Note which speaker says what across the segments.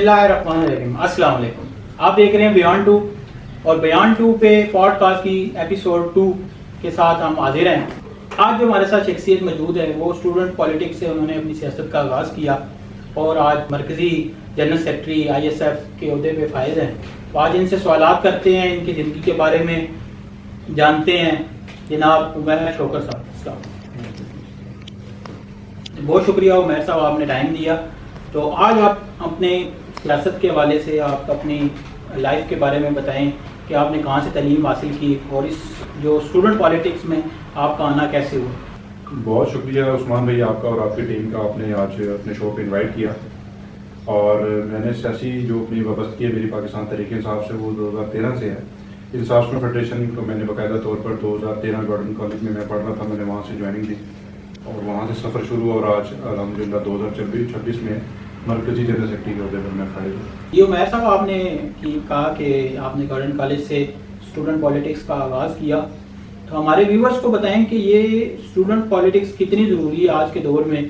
Speaker 1: اللہ الرحمن الرحیم. السلام علیکم. آپ دیکھ رہے ہیں بیانڈ 2 اور بیانڈ 2 پہ پوڈ کاسٹ کی ایپیسوڈ 2 کے ساتھ ہم حاضر ہیں. آج جو ہمارے ساتھ شخصیت موجود ہے وہ اسٹوڈنٹ پالیٹکس سے انہوں نے اپنی سیاست کا آغاز کیا اور آج مرکزی جنرل سیکرٹری ISF کے عہدے پہ فائز ہیں. تو آج ان سے سوالات کرتے ہیں, ان کی زندگی کے بارے میں جانتے ہیں. جناب عمیر شوکت صاحب, السلام. بہت شکریہ عمیر صاحب, آپ نے ٹائم دیا. تو آج آپ اپنے سیاست کے حوالے سے آپ اپنی لائف کے بارے میں بتائیں کہ آپ نے کہاں سے تعلیم حاصل کی اور اس جو اسٹوڈنٹ پالیٹکس میں آپ کا آنا کیسے ہوا.
Speaker 2: بہت شکریہ عثمان بھائی آپ کا اور آپ کی ٹیم کا, آپ نے آج اپنے شو پہ انوائٹ کیا. اور میں نے سیاسی جو اپنی وابستگی ہے میری پاکستان تحریک انصاف سے وہ 2013 سے ہے. انصاف اسٹوڈنٹ فیڈریشن کو میں نے باقاعدہ طور پر 2013 گورنمنٹ کالج میں پڑھ رہا تھا, میں نے وہاں سے جوائننگ دی اور وہاں سے سفر شروع ہوا اور آج الحمدللہ 2026 میں مرکزی جنرل سیکرٹری کے عہدے پر میں فائز ہوں.
Speaker 1: یہ عمیر صاحب آپ نے کہا کہ آپ نے گورنمنٹ کالج سے اسٹوڈنٹ پالیٹکس کا آغاز کیا, تو ہمارے ویورز کو بتائیں کہ یہ اسٹوڈنٹ پالیٹکس کتنی ضروری ہے آج کے دور میں,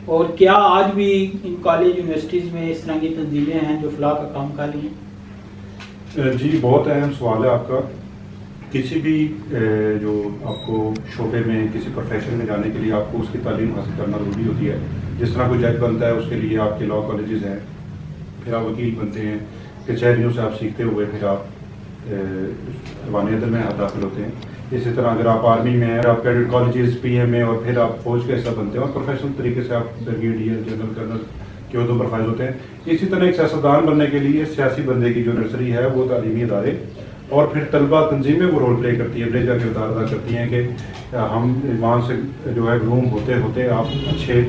Speaker 1: اور کیا آج بھی ان کالج یونیورسٹیز میں اس طرح کی تنظیمیں ہیں جو فلاح کا کام کر رہی ہیں.
Speaker 2: جی بہت اہم سوال ہے آپ کا. کسی بھی جو آپ کو شعبے میں کسی پروفیشن میں جانے کے لیے آپ کو اس کی تعلیم حاصل کرنا ضروری ہوتی ہے. جس طرح کوئی جج بنتا ہے اس کے لیے آپ کے لاء کالجز ہیں, پھر آپ وکیل بنتے ہیں, کچہریوں سے آپ سیکھتے ہوئے پھر آپ ایوان عدل میں داخل ہوتے ہیں. اسی طرح اگر آپ آرمی میں ہیں, آپ کیڈٹ کالجز PM میں, اور پھر آپ فوج کا حصہ بنتے ہیں اور پروفیشنل طریقے سے آپ بریگیڈیئر جنرل کرنل کے عہدوں پر فائز ہوتے ہیں. اسی طرح ایک سیاستدان بننے کے لیے سیاسی بندے کی جو نرسری ہے وہ تعلیمی ادارے اور پھر طلبہ تنظیمیں وہ رول پلے کرتی ہیں, بریجا کردار ادا کرتی ہیں کہ ہم وہاں سے جو ہے گروم ہوتے ہوتے آپ اچھے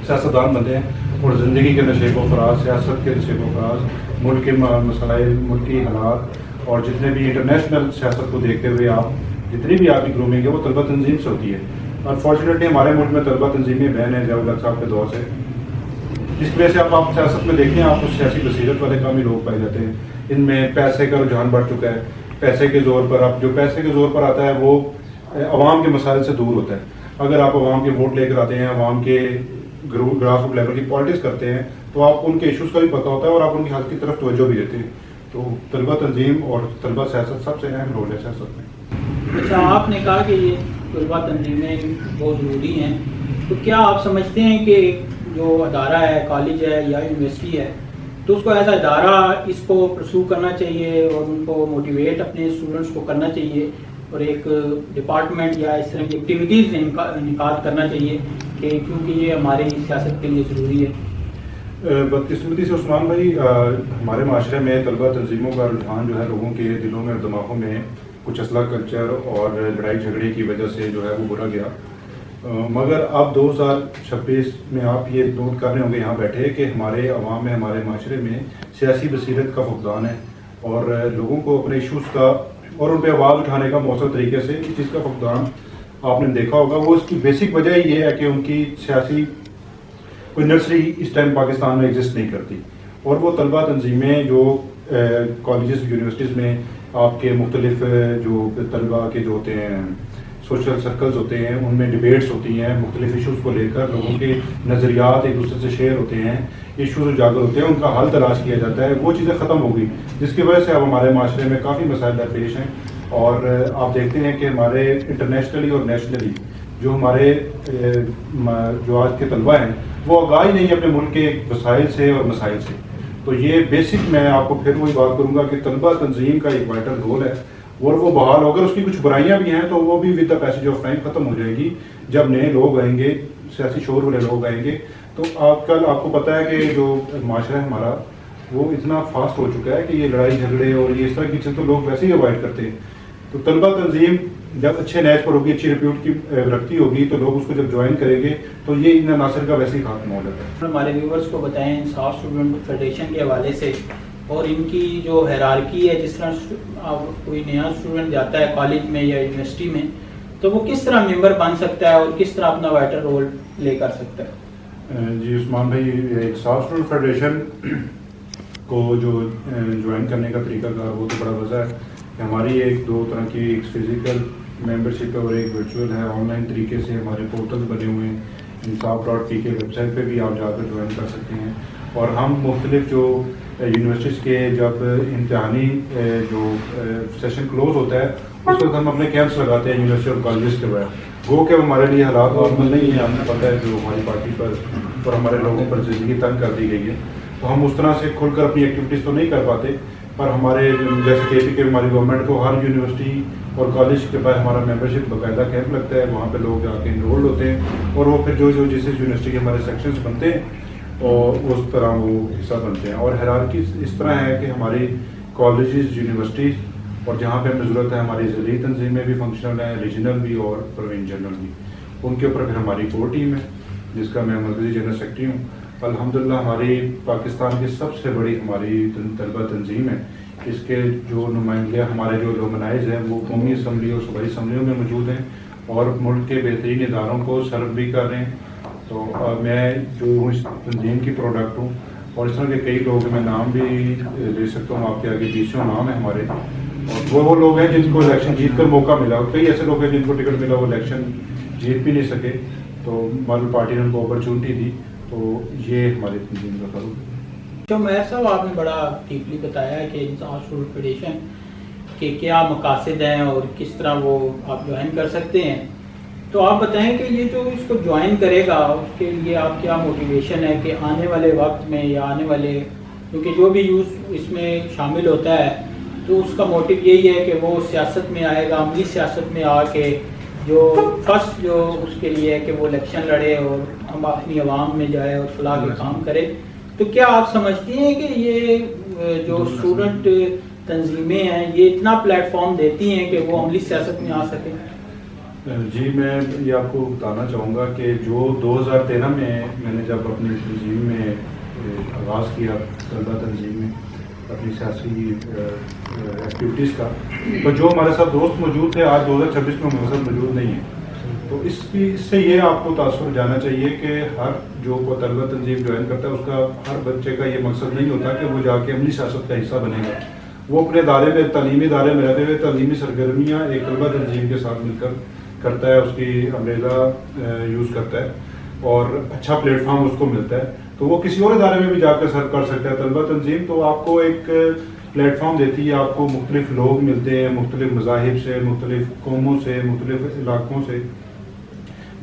Speaker 2: سیاستدان بنتے ہیں اور زندگی کے نشیب و فراز, سیاست کے نشیب و فراز, ملک کے مسائل, ملکی حالات اور جتنے بھی انٹرنیشنل سیاست کو دیکھتے ہوئے آپ جتنی بھی آپ کی گرومنگ ہے وہ طلبہ تنظیم سے ہوتی ہے. انفارچونیٹلی ہمارے ملک میں طلبہ تنظیمیں بین ہیں ضیاء الحق صاحب کے دور سے, جس وجہ سے آپ سیاست میں دیکھیں آپ کو سیاسی بصیرت والے کام ہی لوگ پائے جاتے ہیں. ان میں پیسے کا رجحان بڑھ چکا ہے. پیسے کے زور پر اب جو پیسے کے زور پر آتا ہے وہ عوام کے مسائل سے دور ہوتا ہے. اگر آپ عوام کے ووٹ لے کر آتے ہیں, عوام کے گراس روٹ لیول کی پالیٹکس کرتے ہیں, تو آپ کو ان کے ایشوز کا بھی پتہ ہوتا ہے اور آپ ان کی حل کی طرف توجہ بھی دیتے ہیں. تو طلبہ تنظیم اور طلبہ سیاست سب سے اہم رول ہے سیاست میں.
Speaker 1: اچھا, آپ نے کہا کہ یہ طلبہ تنظیمیں بہت ضروری ہیں, تو کیا آپ سمجھتے ہیں کہ جو ادارہ ہے, کالج ہے یا یونیورسٹی ہے, تو اس کو ایز ادارہ اس کو پرسو کرنا چاہیے اور ان کو موٹیویٹ اپنے اسٹوڈنٹس کو کرنا چاہیے اور ایک ڈپارٹمنٹ یا اس طرح کی ایکٹیویٹیز انعقاد کرنا چاہیے کہ کیونکہ یہ ہماری سیاست کے لیے ضروری ہے.
Speaker 2: بدقسمتی سے عثمان بھائی ہمارے معاشرے میں طلبہ تنظیموں کا رجحان جو ہے لوگوں کے دلوں میں اور دماغوں میں کچھ اسلحہ کلچر اور لڑائی جھگڑے کی وجہ سے جو ہے وہ برا گیا. مگر اب 2026 میں آپ یہ نوٹ کر رہے ہوں گے یہاں بیٹھے کہ ہمارے عوام میں, ہمارے معاشرے میں سیاسی بصیرت کا فقدان ہے اور لوگوں کو اپنے ایشوز کا اور ان پہ آواز اٹھانے کا مؤثر طریقے سے اس چیز کا فقدان آپ نے دیکھا ہوگا. وہ اس کی بیسک وجہ یہ ہے کہ ان کی سیاسی کوئی نرسری اس ٹائم پاکستان میں ایگزسٹ نہیں کرتی, اور وہ طلبہ تنظیمیں جو کالجز یونیورسٹیز میں آپ کے مختلف جو طلبہ کے جو ہوتے ہیں سوشل سرکلز ہوتے ہیں, ان میں ڈبیٹس ہوتی ہیں, مختلف ایشوز کو لے کر لوگوں کے نظریات ایک دوسرے سے شیئر ہوتے ہیں, ایشوز اجاگر ہوتے ہیں, ان کا حل تلاش کیا جاتا ہے. وہ چیزیں ختم ہو گئی جس کی وجہ سے اب ہمارے معاشرے میں کافی مسائل درپیش ہیں. اور آپ دیکھتے ہیں کہ ہمارے انٹرنیشنلی اور نیشنلی جو ہمارے جو آج کے طلبہ ہیں وہ آگاہی نہیں ہے اپنے ملک کے وسائل سے اور مسائل سے. تو یہ بیسک میں آپ کو پھر وہی بات کروں گا کہ طلبہ تنظیم کا ایک وائٹل رول ہے اور وہ بحال ہو. اگر اس کی کچھ برائیاں بھی ہیں تو وہ بھی with the passage of time ختم ہو جائے گی جب نئے لوگ آئیں گے, سیاسی شعور والے لوگ آئیں گے. تو آج کل آپ کو پتہ ہے کہ جو معاشرہ ہے ہمارا وہ اتنا فاسٹ ہو چکا ہے کہ یہ لڑائی جھگڑے اور یہ اس طرح کی چیزیں تو لوگ ویسے ہی اوائڈ کرتے ہیں. تو طلبہ تنظیم جب اچھے نیچ پر ہوگی, اچھی ریپیوٹ کی رکھتی ہوگی, تو لوگ اس کو جب جوائن کریں گے تو یہ ان عناصر کا ویسے ہی خاتمہ ہو جاتا ہے.
Speaker 1: ہمارے ویورز کو بتائیں انصاف اسٹوڈنٹ فیڈریشن کے حوالے سے اور ان کی جو ہیرارکی ہے, جس طرح کوئی نیا اسٹوڈنٹ جاتا ہے کالج میں یا یونیورسٹی میں تو وہ کس طرح ممبر بن سکتا ہے اور کس طرح اپنا وائٹل رول لے کر سکتا ہے.
Speaker 2: جی عثمان بھائی, انصاف اسٹوڈنٹ فیڈریشن کو جو جوائن کرنے کا طریقہ کار وہ تو بڑا وضع ہے کہ ہماری ایک دو طرح کی, ایک فزیکل ممبرشپ ہے اور ایک ورچوئل ہے. آن لائن طریقے سے ہمارے پورٹل بنے ہوئے ہیں, انصاف.pk ویب سائٹ پہ بھی آپ جا کر جوائن کر سکتے ہیں. اور ہم مختلف جو یونیورسٹیز کے جب امتحانی جو سیشن کلوز ہوتا ہے اس وقت ہم اپنے کیمپس لگاتے ہیں یونیورسٹی اور کالجز کے بعد. گو کہ ہمارے لیے حالات نارمل نہیں ہیں, آپ کو پتہ ہے جو ہماری پارٹی پر اور ہمارے لوگوں پر زندگی تنگ کر دی گئی ہے, تو ہم اس طرح سے کھل کر اپنی ایکٹیویٹیز تو نہیں کر پاتے. پر ہمارے جیسے کے پی کے ہماری گورنمنٹ کو ہر یونیورسٹی اور کالج کے بعد ہمارا ممبرشپ باقاعدہ کیمپ لگتا ہے, وہاں پہ لوگ جا کے انرولڈ ہوتے ہیں اور وہ پھر جو جس یونیورسٹی کے ہمارے سیکشنز بنتے ہیں اور اس طرح وہ حصہ بنتے ہیں. اور ہیرارکی اس طرح ہے کہ ہماری کالجز, یونیورسٹیز اور جہاں پہ ہمیں ضرورت ہے ہماری ذیلی تنظیمیں بھی فنکشنل ہیں, ریجنل بھی اور پروین جنرل بھی, ان کے اوپر پھر ہماری کور ٹیم ہے جس کا میں مرکزی جنرل سیکرٹری ہوں. الحمدللہ ہماری پاکستان کی سب سے بڑی ہماری طلبہ تنظیم ہے. اس کے جو نمائندے ہمارے جو لومنائز ہیں وہ قومی اسمبلی اور صوبائی اسمبلیوں میں موجود ہیں اور ملک کے بہترین اداروں کو سرو بھی کر رہے ہیں. تو میں جو اس تنظیم کی پروڈکٹ ہوں اور اس طرح کے کئی لوگ میں نام بھی لے سکتا ہوں آپ کے آگے, 20 نام ہیں ہمارے, اور وہ لوگ ہیں جن کو الیکشن جیت کر موقع ملا, اور کئی ایسے لوگ ہیں جن کو ٹکٹ ملا وہ الیکشن جیت بھی نہیں سکے, تو ہماری پارٹی نے ان کو اپرچونٹی دی. تو یہ ہماری تنظیم کا فرق ہے.
Speaker 1: جو میر صاحب آپ نے بڑا ڈیپلی بتایا ہے کہ انسان اسٹوڈنٹ فیڈریشن کے کیا مقاصد ہیں اور کس طرح وہ آپ جوائن کر سکتے ہیں, تو آپ بتائیں کہ یہ جو اس کو جوائن کرے گا اس کے لیے آپ کیا موٹیویشن ہے کہ آنے والے وقت میں یا آنے والے, کیونکہ جو بھی یوز اس میں شامل ہوتا ہے تو اس کا موٹیو یہی ہے کہ وہ سیاست میں آئے گا, عملی سیاست میں آ کے جو فرسٹ جو اس کے لیے ہے کہ وہ الیکشن لڑے اور ہم اپنی عوام میں جائے اور فلاح کے کام کرے. تو کیا آپ سمجھتے ہیں کہ یہ جو اسٹوڈنٹ تنظیمیں ہیں یہ اتنا پلیٹ فارم دیتی ہیں کہ وہ عملی سیاست میں آ سکیں؟
Speaker 2: جی, میں یہ آپ کو بتانا چاہوں گا کہ جو 2013 میں نے جب اپنی تنظیم میں آغاز کیا, طلبہ تنظیم میں اپنی سیاسی ایکٹیویٹیز کا, تو جو ہمارے ساتھ دوست موجود تھے آج 2026 میں ہمارے ساتھ موجود نہیں ہیں. تو اس سے یہ آپ کو تاثر جانا چاہیے کہ ہر جو طلبہ تنظیم جوائن کرتا ہے اس کا, ہر بچے کا یہ مقصد نہیں ہوتا کہ وہ جا کے عملی سیاست کا حصہ بنے گا. وہ اپنے دائرے میں, تعلیمی دائرے میں رہتے ہوئے تعلیمی سرگرمیاں ایک طلبہ تنظیم کے ساتھ مل کر کرتا ہے, اس کی امبریلا یوز کرتا ہے اور اچھا پلیٹ فارم اس کو ملتا ہے, تو وہ کسی اور ادارے میں بھی جا کر سرو کر سکتا ہے. طلبہ تنظیم تو آپ کو ایک پلیٹ فارم دیتی ہے, آپ کو مختلف لوگ ملتے ہیں مختلف مذاہب سے, مختلف قوموں سے, مختلف علاقوں سے,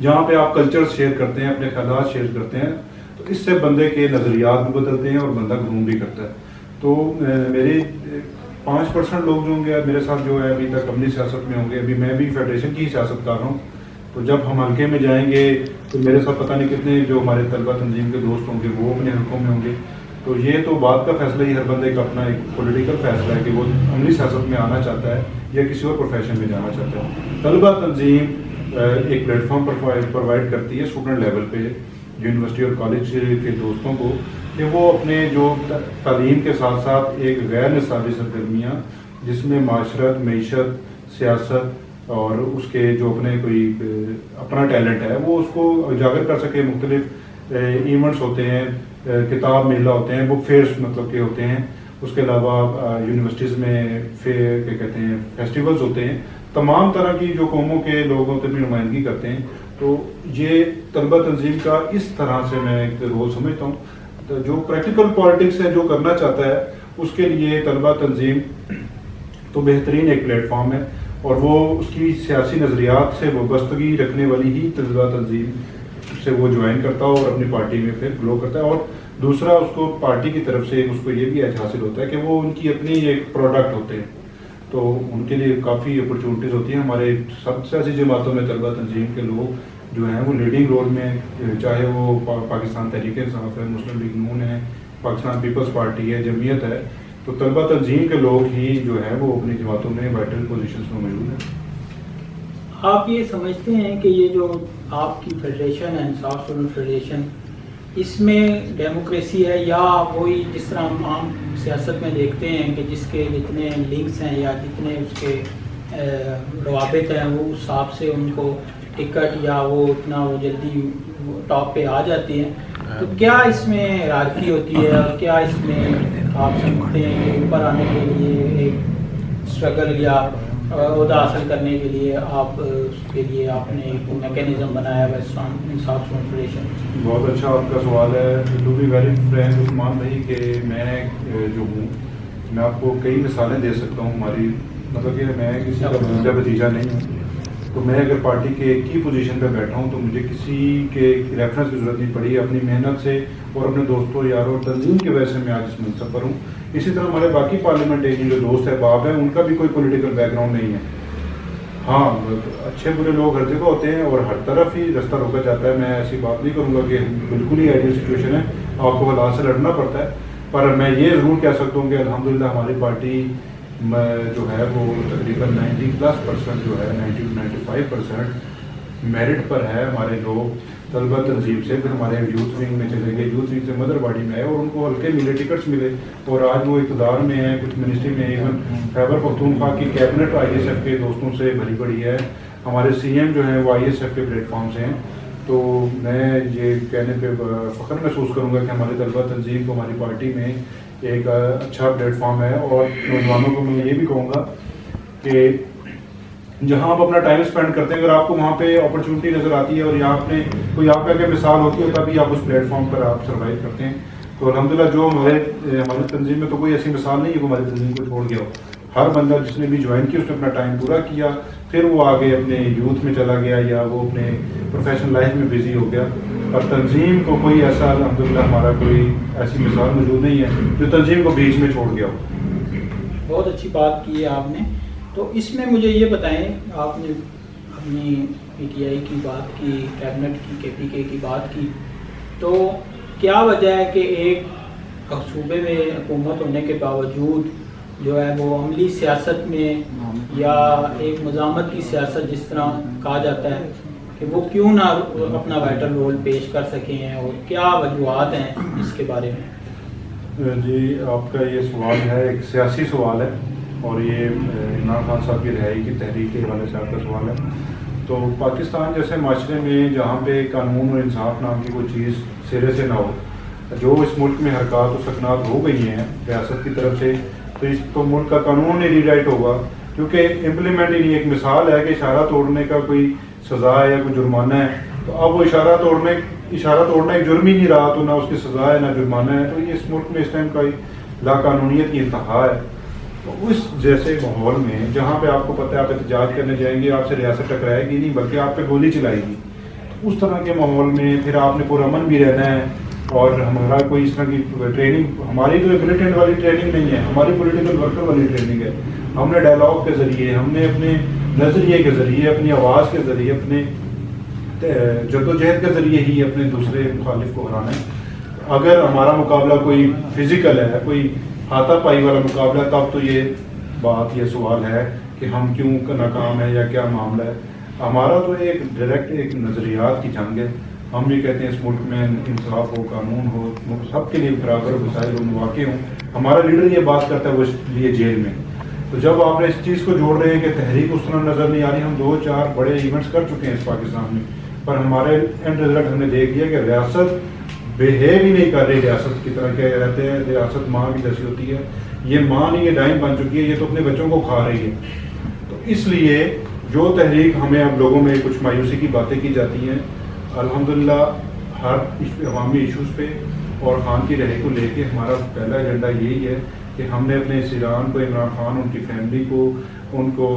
Speaker 2: جہاں پہ آپ کلچر شیئر کرتے ہیں, اپنے خیالات شیئر کرتے ہیں, تو اس سے بندے کے نظریات بھی بدلتے ہیں اور بندہ گروم بھی کرتا ہے. تو میرے 5% لوگ جو ہوں گے میرے ساتھ جو ہے ابھی تک عملی سیاست میں ہوں گے. ابھی میں بھی فیڈریشن کی سیاست کر رہا ہوں, تو جب ہم حلقے میں جائیں گے تو میرے ساتھ پتہ نہیں کتنے جو ہمارے طلبہ تنظیم کے دوست ہوں گے وہ اپنے حلقوں میں ہوں گے. تو یہ تو بات کا فیصلہ ہی ہر بندے کا اپنا ایک پولیٹیکل فیصلہ ہے کہ وہ عملی سیاست میں آنا چاہتا ہے یا کسی اور پروفیشن میں جانا چاہتا ہے. طلبہ تنظیم ایک پلیٹ فارم پرووائڈ کرتی ہے اسٹوڈنٹ لیول پہ یونیورسٹی اور کالج کے دوستوں کو کہ وہ اپنے جو تعلیم کے ساتھ ساتھ ایک غیر نصابی سرگرمیاں جس میں معاشرت, معیشت, سیاست اور اس کے جو اپنے کوئی اپنا ٹیلنٹ ہے وہ اس کو اجاگر کر سکے. مختلف ایونٹس ہوتے ہیں, کتاب میلہ ہوتے ہیں, بک فیئرس مطلب کہ ہوتے ہیں, اس کے علاوہ یونیورسٹیز میں کیا کہتے ہیں فیسٹیولز ہوتے ہیں, تمام طرح کی جو قوموں کے لوگوں کی نمائندگی کرتے ہیں. تو یہ طلبہ تنظیم کا اس طرح سے میں ایک رول سمجھتا ہوں. تو جو پریکٹیکل پالیٹکس ہے جو کرنا چاہتا ہے اس کے لیے طلبہ تنظیم تو بہترین ایک پلیٹ فارم ہے, اور وہ اس کی سیاسی نظریات سے وابستگی رکھنے والی ہی طلبہ تنظیم سے وہ جوائن کرتا ہے اور اپنی پارٹی میں پھر گلو کرتا ہے. اور دوسرا اس کو پارٹی کی طرف سے اس کو یہ بھی ایج حاصل ہوتا ہے کہ وہ ان کی اپنی ایک پروڈکٹ ہوتے ہیں, تو ان کے لیے کافی اپرچونٹیز ہوتی ہیں. ہمارے سب سیاسی جماعتوں میں طلبہ تنظیم کے لوگ جو ہیں وہ لیڈنگ رول میں, چاہے وہ پاکستان تحریک انصاف ہے, مسلم لیگ نون ہے, پاکستان پیپلز پارٹی ہے, جمعیت ہے, تو طلبہ تنظیم کے لوگ ہی جو ہے وہ اپنی جماعتوں میں وائٹل پوزیشنز میں موجود ہیں.
Speaker 1: آپ یہ سمجھتے ہیں کہ یہ جو آپ کی فیڈریشن ہے انصاف اسٹوڈنٹ فیڈریشن, اس میں ڈیموکریسی ہے یا وہی جس طرح ہم عام سیاست میں دیکھتے ہیں کہ جس کے جتنے لنکس ہیں یا جتنے اس کے روابط ہیں وہ اس حساب سے ان کو ٹکٹ یا وہ اتنا وہ جلدی ٹاپ پہ آ جاتی ہیں, تو کیا اس میں ہیرارکی ہوتی ہے اور کیا اس میں آپ سمجھتے ہیں کہ اوپر آنے کے لیے ایک اسٹرگل یا عہدہ حاصل کرنے کے لیے آپ اس کے لیے آپ نے ایک میکینزم بنایا ہوا اسلام انصاف اسٹوڈنٹ فیڈریشن؟
Speaker 2: بہت اچھا آپ کا سوال ہے. ٹو بی ویری فرینک عثمان بھائی کہ میں جو ہوں میں آپ کو کئی مثالیں دے سکتا ہوں. ہماری مطلب کہ میں کسی کا بھتیجا بھتیجا نہیں ہوں. تو میں اگر پارٹی کے ایک ہی پوزیشن پہ بیٹھا ہوں تو مجھے کسی کے ریفرنس کی ضرورت نہیں پڑی. اپنی محنت سے اور اپنے دوستوں یاروں تنظیم کی وجہ سے میں آج اس منصب پر ہوں. اسی طرح ہمارے باقی پارلیمنٹیرین جو دوست احباب ہیں ان کا بھی کوئی پولیٹیکل بیک گراؤنڈ نہیں ہے. ہاں اچھے برے لوگ ہر جگہ ہوتے ہیں اور ہر طرف ہی رستہ روکا جاتا ہے. میں ایسی بات نہیں کروں گا کہ بالکل ہی آئیڈیل سچویشن ہے, آپ کو حالات سے لڑنا پڑتا ہے. پر میں یہ ضرور کہہ سکتا ہوں کہ الحمدللہ ہماری پارٹی جو ہے وہ تقریباً 90+% جو ہے 90-95% میرٹ پر ہے. ہمارے لوگ طلبہ تنظیم سے پھر ہمارے یوتھ ونگ میں چلے گئے, یوتھ ونگ سے مدر باڈی میں آئے اور ان کو ہلکے ملے, ٹکٹس ملے اور آج وہ اقتدار میں ہیں, کچھ منسٹری میں. ایون خیبر پختونخوا کی کیبنٹ آئی ایس ایف کے دوستوں سے بھری پڑی ہے. ہمارے سی ایم جو ہیں وہ آئی ایس ایف کے پلیٹ فارم سے ہیں. تو میں یہ کہنے پہ فخر محسوس کروں گا کہ ہماری طلبہ تنظیم کو ہماری پارٹی میں ایک اچھا پلیٹ فارم ہے. اور نوجوانوں کو میں یہ بھی کہوں گا کہ جہاں آپ اپنا ٹائم اسپینڈ کرتے ہیں اگر آپ کو وہاں پہ اپرچونٹی نظر آتی ہے اور یہاں پہ کوئی آپ کا مثال ہوتی ہے تبھی آپ اس پلیٹ فارم پر آپ سروائیو کرتے ہیں. تو الحمدللہ جو ہماری تنظیم میں تو کوئی ایسی مثال نہیں ہے کہ ہماری تنظیم کو چھوڑ گیا ہو. ہر بندہ جس نے بھی جوائن کیا اس نے اپنا ٹائم پورا کیا, پھر وہ آگے اپنے یوتھ میں چلا گیا یا وہ اپنے پروفیشنل لائف میں بزی ہو گیا. اور تنظیم کو کوئی ایسا الحمدللہ ہمارا کوئی ایسی مثال موجود نہیں ہے جو تنظیم کو بیچ میں چھوڑ گیا ہو.
Speaker 1: بہت اچھی بات کی ہے آپ نے. تو اس میں مجھے یہ بتائیں, آپ نے اپنی پی ٹی آئی کی بات کی, کیبنٹ کی, کے پی کے کی بات کی, تو کیا وجہ ہے کہ ایک صوبے میں حکومت ہونے کے باوجود جو ہے وہ عملی سیاست میں یا ایک مزاحمت کی سیاست جس طرح کہا جاتا ہے کہ وہ کیوں نہ اپنا وائٹل رول پیش کر سکیں ہیں, اور کیا وجوہات ہیں اس کے بارے میں؟
Speaker 2: جی آپ کا یہ سوال ہے ایک سیاسی سوال ہے اور یہ عمران خان صاحب کی رہائی کی تحریک کے حوالے سے آپ کا سوال ہے. تو پاکستان جیسے معاشرے میں جہاں پہ قانون اور انصاف نام کی کوئی چیز سرے سے نہ ہو, جو اس ملک میں حرکات و سکنات ہو گئی ہیں ریاست کی طرف سے, تو اس تو ملک کا قانون نہیں ری رائٹ ہوگا کیونکہ امپلیمنٹ ہی نہیں. ایک مثال ہے کہ اشارہ توڑنے کا کوئی سزا ہے یا کوئی جرمانہ ہے, تو اب وہ اشارہ توڑنا ایک جرم ہی نہیں رہا, تو نہ اس کی سزا ہے نہ جرمانہ ہے. تو یہ اس ملک میں اس ٹائم کا لا قانونیت کی انتہا ہے. تو اس جیسے ماحول میں جہاں پہ آپ کو پتہ ہے آپ احتجاج کرنے جائیں گے آپ سے ریاست ٹکرائے گی نہیں بلکہ آپ پہ گولی چلائے گی, اس طرح کے ماحول میں پھر آپ نے پرامن بھی رہنا ہے. اور ہمارا کوئی اس طرح کی ٹریننگ, ہماری تو ملیٹنٹ والی ٹریننگ نہیں ہے, ہماری پولیٹیکل ورکر والی ٹریننگ ہے. ہم نے ڈائلاگ کے ذریعے, ہم نے اپنے نظریے کے ذریعے, اپنی آواز کے ذریعے, اپنے جدوجہد کے ذریعے ہی اپنے دوسرے مخالف کو ہرانا ہے. اگر ہمارا مقابلہ کوئی فزیکل ہے, کوئی ہاتھا پائی والا مقابلہ ہے, تب تو یہ سوال ہے کہ ہم کیوں ناکام ہے یا کیا معاملہ ہے. ہمارا تو ایک ڈائریکٹ ایک نظریات کی جنگ ہے. ہم یہ کہتے ہیں اس ملک میں انصاف ہو, قانون ہو, سب کے لیے برابر وسائل و مواقع ہوں. ہمارا لیڈر یہ بات کرتا ہے وہ اس لیے جیل میں. تو جب آپ نے اس چیز کو جوڑ رہے ہیں کہ تحریک اس طرح نظر نہیں آ رہی, ہم 2-4 بڑے ایونٹس کر چکے ہیں اس پاکستان میں, پر ہمارے اینڈ رزلٹ ہم نے دیکھ لیا کہ ریاست بہیو ہی نہیں کر رہی ریاست کی طرح. کیا رہتے ہیں ریاست ماں کی جیسی ہوتی ہے, یہ ماں نہیں, یہ ڈائم بن چکی ہے, یہ تو اپنے بچوں کو کھا رہی ہے. تو اس لیے جو تحریک ہمیں اب لوگوں میں کچھ مایوسی کی باتیں کی جاتی ہیں, الحمدللہ ہر عوامی ایشوز پہ اور خان کی رہائی کو لے کے ہمارا پہلا ایجنڈا یہی ہے کہ ہم نے اپنے سیران کو, عمران خان, ان کی فیملی کو, ان کو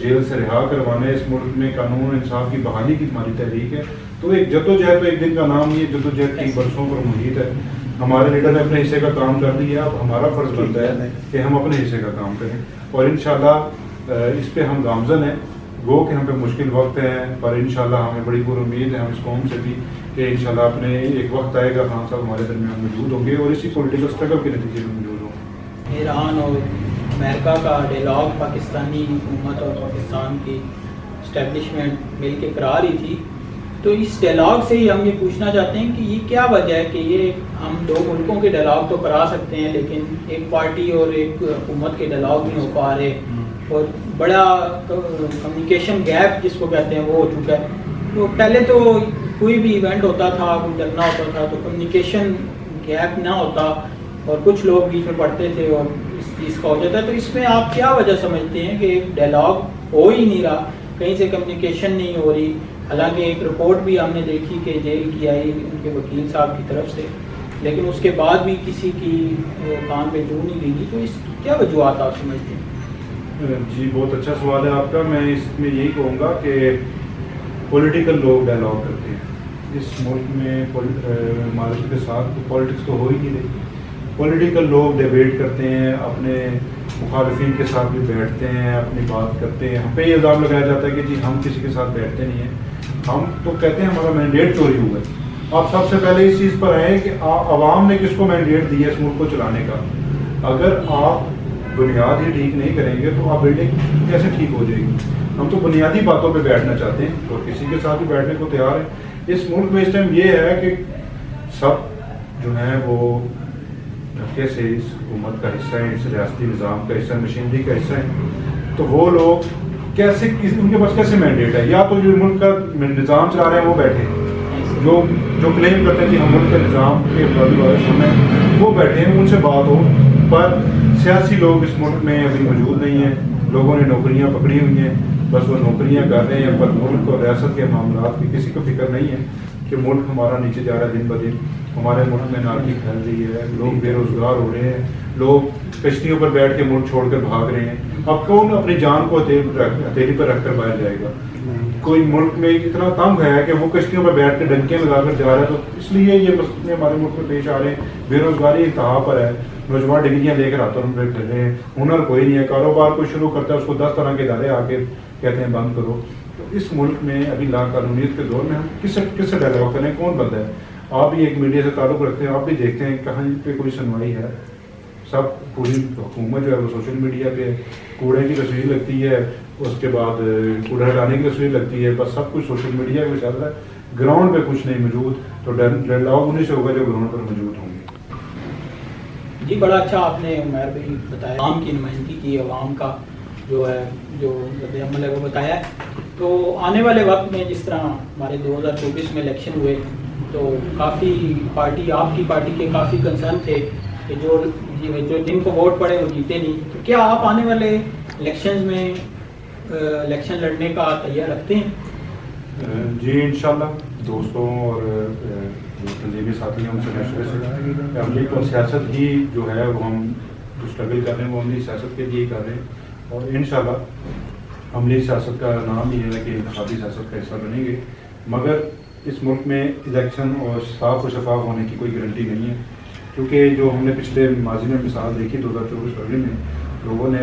Speaker 2: جیل سے رہا کروانا ہے. اس ملک میں قانون انصاف کی بحالی کی ہماری تحریک ہے. تو ایک جدوجہد تو ایک دن کا نام نہیں ہے, جدوجہد 3 برسوں پر محیط ہے. ہمارے لیڈر نے اپنے حصے کا کام کر دیا, اب ہمارا فرض بنتا ہے کہ ہم اپنے حصے کا کام کریں. اور انشاءاللہ اس پہ ہم گامزن ہیں. وہ کہ ہم پہ مشکل وقت ہے, پر انشاءاللہ ہمیں بڑی پر امید ہے ہم اس قوم سے بھی کہ انشاءاللہ اپنے ایک وقت آئے گا خان صاحب ہمارے درمیان موجود ہوں گے اور اسی پولیٹیکل اسٹرگل کے نتیجے میں موجود ہوں گے.
Speaker 1: ایران اور امریکہ کا ڈائلاگ پاکستانی حکومت اور پاکستان کی اسٹیبلشمنٹ مل کے کرا رہی تھی, تو اس ڈائلاگ سے ہی ہم یہ پوچھنا چاہتے ہیں کہ یہ کیا وجہ ہے کہ یہ ہم 2 ملکوں کے ڈائلاگ تو کرا سکتے ہیں لیکن ایک پارٹی اور ایک حکومت کے ڈائلاگ نہیں ہو پا رہے, اور بڑا کمیونیکیشن گیپ جس کو کہتے ہیں وہ ہو چکا ہے. تو پہلے تو کوئی بھی ایونٹ ہوتا تھا, کوئی کرنا ہوتا تھا تو کمیونیکیشن گیپ نہ ہوتا اور کچھ لوگ بیچ میں پڑھتے تھے اور اس چیز کا ہو جاتا ہے. تو اس میں آپ کیا وجہ سمجھتے ہیں کہ ڈائلاگ ہو ہی نہیں رہا, کہیں سے کمیونیکیشن نہیں ہو رہی؟ حالانکہ ایک رپورٹ بھی ہم نے دیکھی کہ جیل کی آئی ان کے وکیل صاحب کی طرف سے, لیکن اس کے بعد بھی کسی کی کان پہ جو نہیں لگی. تو اس کی کیا وجوہات آپ سمجھتے ہیں؟
Speaker 2: جی بہت اچھا سوال ہے آپ کا. میں اس میں یہی کہوں گا کہ پولیٹیکل لوگ ڈائلاگ کرتے ہیں اس ملک میں. معاشرے کے ساتھ پولیٹکس تو ہو ہی نہیں رہی. پولیٹیکل لوگ ڈیبیٹ کرتے ہیں, اپنے مخالفین کے ساتھ بھی بیٹھتے ہیں, اپنی بات کرتے ہیں. ہم پہ یہ الزام لگایا جاتا ہے کہ جی ہم کسی کے ساتھ بیٹھتے نہیں ہیں. ہم تو کہتے ہیں ہمارا مینڈیٹ چوری ہوا ہے. آپ سب سے پہلے اس چیز پر آئیں کہ عوام نے کس کو مینڈیٹ دیا اس ملک کو چلانے کا. اگر آپ بنیاد ہی ٹھیک نہیں کریں گے تو آپ بلڈنگ کیسے ٹھیک ہو جائے گی؟ ہم تو بنیادی باتوں پہ بیٹھنا چاہتے ہیں اور کسی کے ساتھ بھی بیٹھنے کو تیار ہیں. اس ملک میں اس ٹائم یہ ہے کہ سب جو ہیں وہ دھکے سے اس حکومت کا حصہ ہیں, اس ریاستی نظام کا حصہ, مشینری کا حصہ ہیں. تو وہ لوگ کیسے, ان کے پاس کیسے مینڈیٹ ہے؟ یا تو جو ملک کا نظام چلا رہے ہیں وہ بیٹھے ہیں, جو کلیم کرتے ہیں کہ ہم ملک کے نظام کے ہیں وہ بیٹھے ہیں, ان سے بات ہو. پر سیاسی لوگ اس ملک میں ابھی موجود نہیں ہیں. لوگوں نے نوکریاں پکڑی ہوئی ہیں, بس وہ نوکریاں کر رہے ہیں, پر ملک اور ریاست کے معاملات کی کسی کو فکر نہیں ہے کہ ملک ہمارا نیچے جا رہا ہے دن بدن. ہمارے ملک میں ناکی پھیل رہی ہے, لوگ بے روزگار ہو رہے ہیں, لوگ کشتیوں پر بیٹھ کے ملک چھوڑ کر بھاگ رہے ہیں. اب کون اپنی جان کو ہتھیلی پر رکھ کر باہر جائے گا؟ کوئی ملک میں اتنا تنگ ہے کہ وہ کشتیوں پر بیٹھ کے ڈنکیاں لگا کر جا رہا ہے. تو اس لیے یہ مسئلے ہمارے ملک میں پیش آ رہے ہیں. بے روزگاری انتہا پر ہے, نوجوان ڈگریاں لے کر ہاتھوں میں پھر رہے ہیں, ہنر کوئی نہیں ہے. کاروبار کوئی شروع کرتا ہے اس کو 10 طرح کے ادارے آ کے کہتے ہیں بند کرو. تو اس ملک میں ابھی لا قانونیت کے دور میں ہم کس سے ڈائلاگ کریں؟ کون بند ہے؟ آپ بھی ایک میڈیا سے تعلق رکھتے ہیں, آپ بھی دیکھتے ہیں کہاں پہ کوئی سنوائی ہے. سب پوری حکومت جو ہے وہ سوشل میڈیا پہ کوڑے کی تصویر لگتی ہے, اس کے بعد کوڑا ہٹانے کی تصویر لگتی ہے, بس سب کچھ سوشل میڈیا پہ چل رہا ہے. گراؤنڈ پہ کچھ نہیں موجود. تو ڈائلاگ انہیں سے ہوگا جو گراؤنڈ پر موجود ہوں گے.
Speaker 1: جی بڑا اچھا آپ نے عمیر بھائی بتایا, عوام کی نمائندگی کی, عوام کا جو ہے جو رد عمل ہے وہ بتایا ہے. تو آنے والے وقت میں جس طرح ہمارے 2024 میں الیکشن ہوئے تو کافی پارٹی, آپ کی پارٹی کے کافی کنسرن تھے کہ جو جن کو ووٹ پڑے وہ جیتے نہیں. تو کیا آپ آنے والے الیکشنز میں الیکشن لڑنے کا تیار رکھتے ہیں؟
Speaker 2: جی انشاءاللہ دوستوں اور جو تنظیمی ساتھی ہیں ان سے مشورے سے عملی کو سیاست ہی جو ہے وہ ہم جو اسٹرگل کر رہے ہیں وہ عملی سیاست کے لیے کر رہے ہیں. اور انشاءاللہ عملی سیاست کا نام ہی ہے کہ انتخابی سیاست کا حصہ بنیں گے. مگر اس ملک میں الیکشن اور صاف و شفاف ہونے کی کوئی گارنٹی نہیں ہے, کیونکہ جو ہم نے پچھلے ماضی میں مثال دیکھی 2024 فروری میں لوگوں نے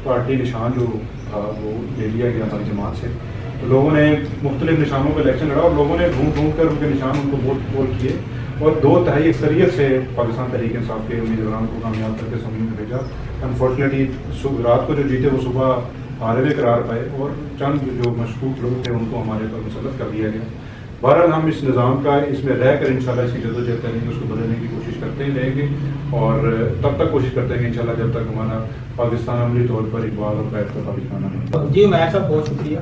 Speaker 2: پارٹی نشان جو تھا وہ لے لیا گیا ہماری جماعت سے. تو لوگوں نے مختلف نشانوں پہ الیکشن لڑا اور لوگوں نے ڈھونڈ کر ان کے نشان ان کو ووٹ کیے اور 2/3 اکثریت سے پاکستان تحریک انصاف کے امیدواروں کو کامیاب کر کے سمجھ میں بھیجا. انفارچونیٹلی رات کو جو جیتے وہ صبح ہارے ہوئے قرار پائے اور چند جو مشکوک لوگ تھے ان کو ہمارے پر مسلط کر دیا گیا. بہرحال ہم اس نظام کا اس میں رہ کر انشاءاللہ اس کی جدوجہد کریں گے, اس کو بدلنے کی کوشش کرتے ہی رہیں گے اور تب تک کوشش کرتے ہیں کہ انشاءاللہ جب تک ہمارا پاکستان عملی طور پر اقبال اور قید کا پاکستان ہے.
Speaker 1: جی عمیر صاحب بہت شکریہ,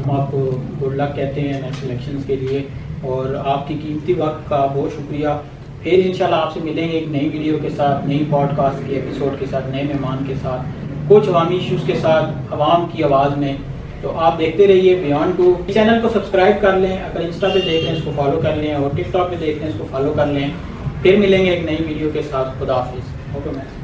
Speaker 1: ہم آپ کو گڈ لک کہتے ہیں نیکسٹ الیکشنز کے لیے اور آپ کی قیمتی وقت کا بہت شکریہ. پھر انشاءاللہ آپ سے ملیں گے ایک نئی ویڈیو کے ساتھ, نئی پوڈ کاسٹ کے ایپیسوڈ کے ساتھ, نئے مہمان کے ساتھ, کچھ عوامی ایشوز کے ساتھ عوام کی آواز میں. تو آپ دیکھتے رہیے بیانڈ 2. چینل کو سبسکرائب کر لیں, اگر انسٹا پہ دیکھ رہے ہیں اس کو فالو کر لیں اور ٹک ٹاک پہ دیکھ رہے ہیں اس کو فالو کر لیں. پھر ملیں گے ایک نئی ویڈیو کے ساتھ. خدا حافظ. Okay ma'am.